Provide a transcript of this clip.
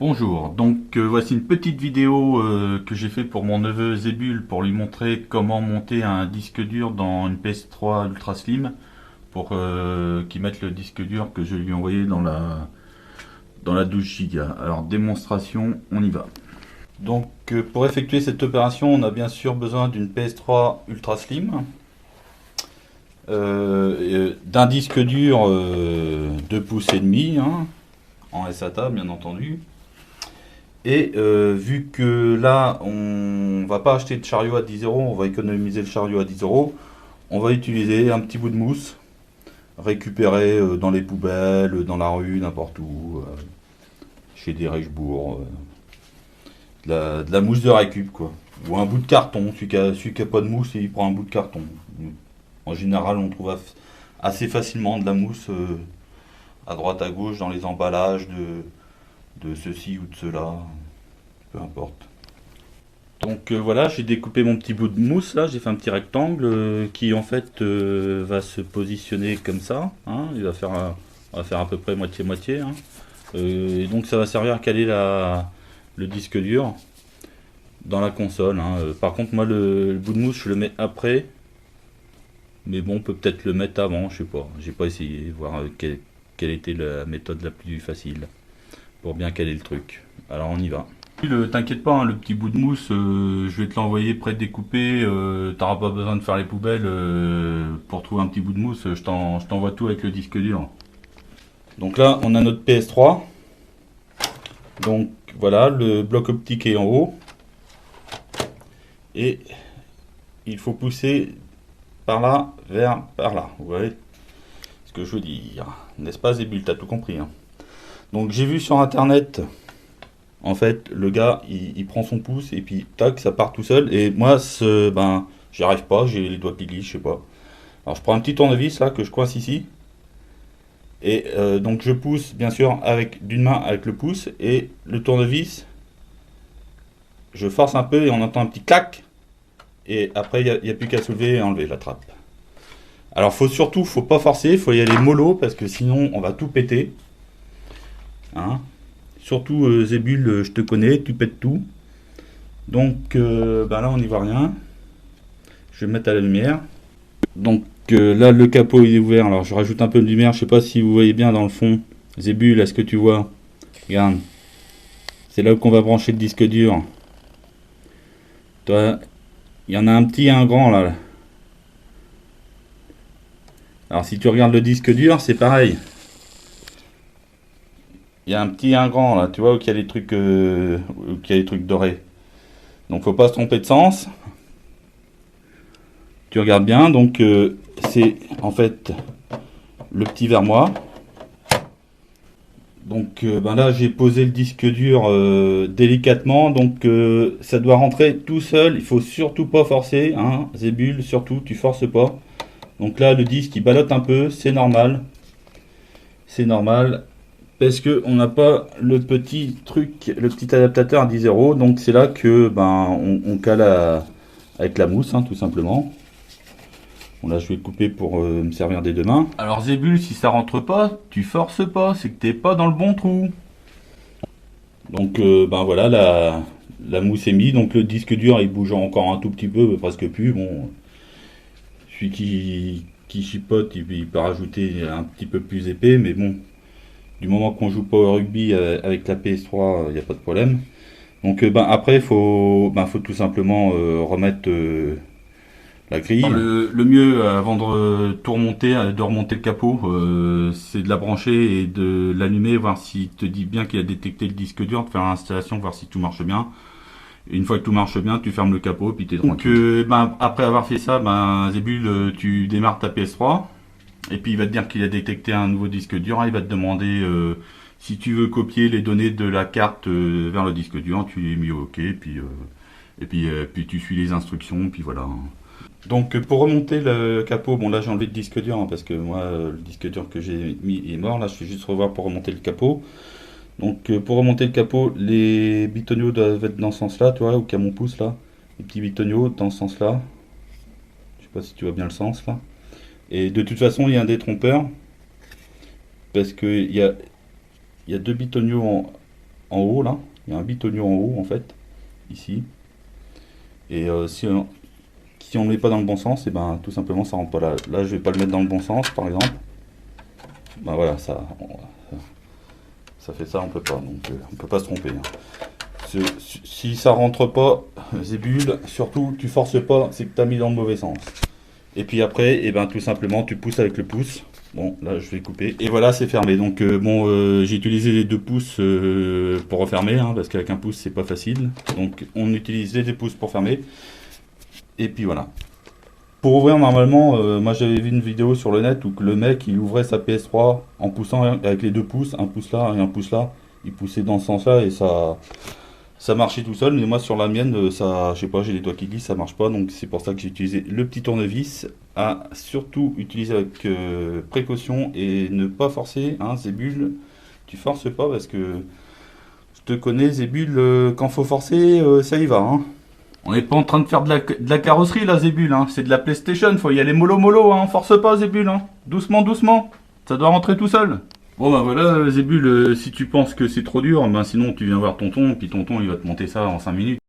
Bonjour, voici une petite vidéo que j'ai fait pour mon neveu Zébul pour lui montrer comment monter un disque dur dans une PS3 Ultra Slim pour qu'il mette le disque dur que je lui ai envoyé dans la 12 Go. Alors démonstration, on y va. Pour effectuer cette opération, on a bien sûr besoin d'une PS3 Ultra Slim, d'un disque dur 2 pouces et demi, hein, en SATA bien entendu. Et vu que là, on va pas acheter de chariot à 10 euros, on va économiser le chariot à 10 euros, on va utiliser un petit bout de mousse récupéré dans les poubelles, dans la rue, n'importe où, chez des Richebourg, de la mousse de récup, quoi. Ou un bout de carton, celui qui a pas de mousse, il prend un bout de carton. En général, on trouve assez facilement de la mousse à droite à gauche dans les emballages de ceci ou de cela, peu importe. Voilà, j'ai découpé mon petit bout de mousse là, j'ai fait un petit rectangle qui en fait va se positionner comme ça, hein, on va faire à peu près moitié-moitié, hein. Et donc ça va servir à caler le disque dur dans la console, hein. Par contre moi le bout de mousse je le mets après, mais bon on peut peut-être le mettre avant, je sais pas, j'ai pas essayé, voir quelle était la méthode la plus facile pour bien caler le truc. Alors on y va. T'inquiète pas, hein, le petit bout de mousse, je vais te l'envoyer prêt-découpé. T'auras pas besoin de faire les poubelles pour trouver un petit bout de mousse. Je t'envoie tout avec le disque dur. Donc là, on a notre PS3. Donc voilà, le bloc optique est en haut. Et il faut pousser par là vers par là. Vous voyez ce que je veux dire. N'est-ce pas, Zébul? T'as tout compris, hein. Donc j'ai vu sur internet. En fait, le gars, il prend son pouce et puis tac, ça part tout seul. Et moi, j'y arrive pas, j'ai les doigts qui glissent, je sais pas. Alors je prends un petit tournevis là que je coince ici. Et donc je pousse bien sûr d'une main avec le pouce et le tournevis. Je force un peu et on entend un petit clac. Et après, il n'y a plus qu'à soulever et enlever la trappe. Alors faut pas forcer, faut y aller mollo parce que sinon on va tout péter. Hein. Surtout Zébul, je te connais, tu pètes tout. Donc là on n'y voit rien. Je vais me mettre à la lumière. Donc là le capot il est ouvert. Alors je rajoute un peu de lumière. Je sais pas si vous voyez bien dans le fond. Zébul, est-ce que tu vois? Regarde. C'est là où on va brancher le disque dur. Toi, il y en a un petit et un grand là. Alors si tu regardes le disque dur, c'est pareil. Il y a un petit et un grand là, tu vois, où il y a les trucs, dorés. Donc faut pas se tromper de sens. Tu regardes bien, donc c'est en fait le petit vers moi. Donc là j'ai posé le disque dur délicatement, donc ça doit rentrer tout seul, il faut surtout pas forcer, hein, Zébul, surtout tu forces pas. Donc là le disque il ballotte un peu, c'est normal. C'est normal. Parce que on n'a pas le petit truc, le petit adaptateur à 10 euros, donc c'est là que on cale avec la mousse, hein, tout simplement. Bon là je vais le couper pour me servir des deux mains. Alors Zébul, si ça rentre pas, tu forces pas, c'est que t'es pas dans le bon trou. Donc voilà, la mousse est mise, donc le disque dur il bouge encore un tout petit peu, presque plus. Bon, celui qui chipote, il peut rajouter un petit peu plus épais, mais bon, du moment qu'on joue pas au rugby avec la PS3, il n'y a pas de problème. Donc après, faut tout simplement remettre la grille. Le mieux avant de tout remonter, de remonter le capot, c'est de la brancher et de l'allumer, voir s'il te dit bien qu'il a détecté le disque dur, de faire l'installation, voir si tout marche bien. Et une fois que tout marche bien, tu fermes le capot, puis t'es tranquille. Donc après avoir fait ça, Zébul, tu démarres ta PS3. Et puis il va te dire qu'il a détecté un nouveau disque dur. Il va te demander si tu veux copier les données de la carte vers le disque dur. Tu les mets OK. Puis tu suis les instructions. Puis voilà. Donc pour remonter le capot, bon là j'ai enlevé le disque dur hein, parce que moi le disque dur que j'ai mis est mort. Là je vais juste revoir pour remonter le capot. Donc pour remonter le capot, les bitoniaux doivent être dans ce sens-là, tu vois, où qu'il y a mon pouce là. Les petits bitoniaux dans ce sens-là. Je sais pas si tu vois bien le sens là. Et de toute façon, il y a un détrompeur. Parce qu'il y a deux bitoniaux en haut là. Il y a un bitonio en haut en fait, ici. Et si on ne le met pas dans le bon sens, et ben tout simplement ça rentre pas là. Là je vais pas le mettre dans le bon sens par exemple. Ben voilà, ça fait ça, on peut pas, donc on peut pas se tromper. Si ça rentre pas, zébule, surtout tu forces pas, c'est que tu as mis dans le mauvais sens. Et puis après, et ben tout simplement tu pousses avec le pouce. Bon, là je vais couper. Et voilà, c'est fermé. Donc j'ai utilisé les 2 pouces pour refermer, hein, parce qu'avec un pouce c'est pas facile. Donc on utilise les 2 pouces pour fermer. Et puis voilà. Pour ouvrir normalement, moi j'avais vu une vidéo sur le net où que le mec il ouvrait sa PS3 en poussant avec les 2 pouces, un pouce là et un pouce là. Il poussait dans ce sens-là et ça marchait tout seul. Mais moi sur la mienne, ça, je sais pas, j'ai les doigts qui glissent, ça marche pas. Donc c'est pour ça que j'ai utilisé le petit tournevis. À surtout utiliser avec précaution et ne pas forcer. Hein, Zébule, tu forces pas parce que je te connais, Zébule, quand faut forcer, ça y va. Hein. On n'est pas en train de faire de la carrosserie là, Zébule, hein. C'est de la PlayStation, faut y aller mollo mollo, hein. Force pas, Zébule, hein. Doucement, doucement, ça doit rentrer tout seul. Bon bah voilà, Zébule, si tu penses que c'est trop dur, ben sinon tu viens voir tonton, puis tonton il va te monter ça en 5 minutes.